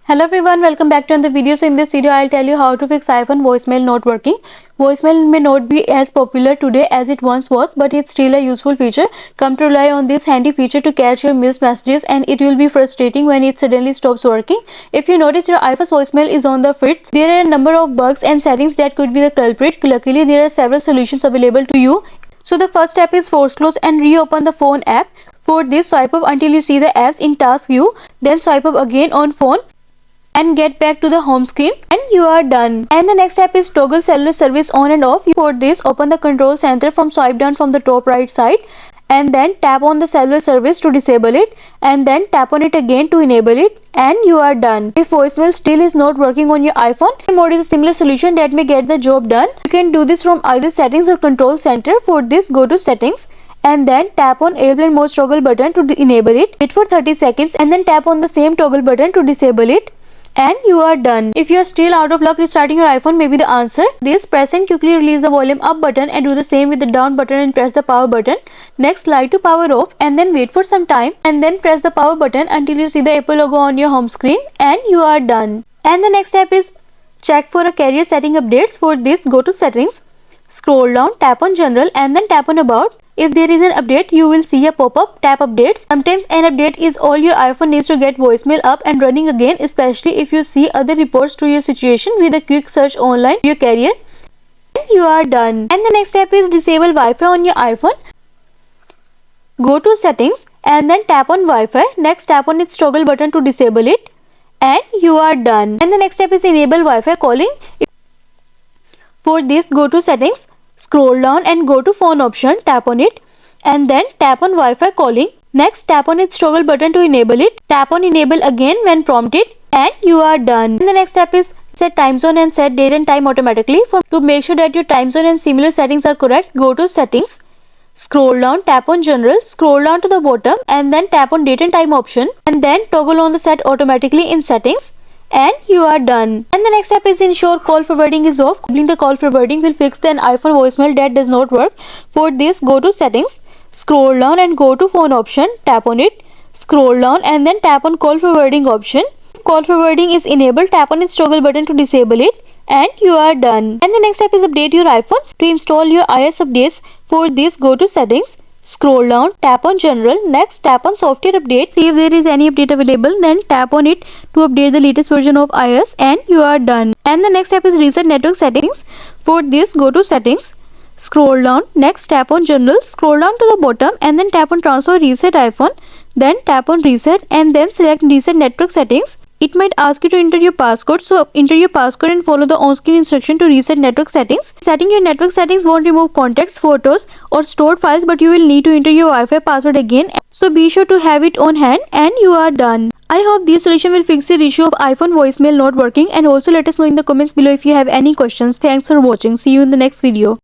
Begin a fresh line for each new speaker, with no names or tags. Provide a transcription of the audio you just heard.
Hello everyone, welcome back to another video. So in this video I'll tell you how to fix iPhone voicemail not working. Voicemail may not be as popular today as it once was, but it's still a useful feature. Come to rely on this handy feature to catch your missed messages, and it will be frustrating when it suddenly stops working. If you notice your iPhone voicemail is on the fritz, there are a number of bugs and settings that could be the culprit. Luckily there are several solutions available to you. So the first step is force close and reopen the phone app. For this, swipe up until you see the apps in task view, then swipe up again on phone and get back to the home screen, and you are done. And the next step is toggle cellular service on and off. For this, open the control center from swipe down from the top right side, and then tap on the cellular service to disable it, and then tap on it again to enable it, and you are done. If voicemail still is not working on your iPhone, mode is a similar solution that may get the job done. You can do this from either settings or control center. For this, go to settings and then tap on airplane mode toggle button to enable it. Wait for 30 seconds and then tap on the same toggle button to disable it, and you are done. If you are still out of luck, restarting your iPhone may be the answer. This, press and quickly release the volume up button and do the same with the down button and press the power button. Next, slide to power off and then wait for some time and then press the power button until you see the Apple logo on your home screen, and you are done. And the next step is check for a carrier setting updates. For this, go to settings, scroll down, tap on general and then tap on about. If there is an update, you will see a pop-up, tap updates. Sometimes an update is all your iPhone needs to get voicemail up and running again, especially if you see other reports to your situation with a quick search online your carrier, and you are done. And the next step is disable Wi-Fi on your iPhone. Go to settings and then tap on Wi-Fi. Next, tap on its toggle button to disable it, and you are done. And the next step is enable Wi-Fi calling. For this, go to settings, scroll down and go to phone option, tap on it and then tap on Wi-Fi calling. Next, tap on its toggle button to enable it. Tap on enable again when prompted, and you are done. And the next step is set time zone and set date and time automatically. To make sure that your time zone and similar settings are correct, go to settings, scroll down, tap on general, scroll down to the bottom and then tap on date and time option and then toggle on the set automatically in settings, and you are done. And the next step is ensure call forwarding is off. Coupling the call forwarding will fix the iPhone voicemail that does not work. For this, go to settings, scroll down and go to phone option, tap on it, scroll down and then tap on call forwarding option. If call forwarding is enabled, tap on its toggle button to disable it, and you are done. And the next step is update your iPhones. To install your iOS updates, for this, go to settings, scroll down, tap on general, next tap on software update. See if there is any update available, then tap on it to update the latest version of iOS, and you are done. And the next step is reset network settings. For this, go to settings, scroll down, next tap on general, scroll down to the bottom and then tap on transfer reset iPhone, then tap on reset and then select reset network settings. It might ask you to enter your passcode, so enter your passcode and follow the on-screen instruction to reset network settings. Setting your network settings won't remove contacts, photos or stored files, but you will need to enter your Wi-Fi password again, so be sure to have it on hand, and you are done. I hope this solution will fix the issue of iPhone voicemail not working, and also let us know in the comments below if you have any questions. Thanks for watching. See you in the next video.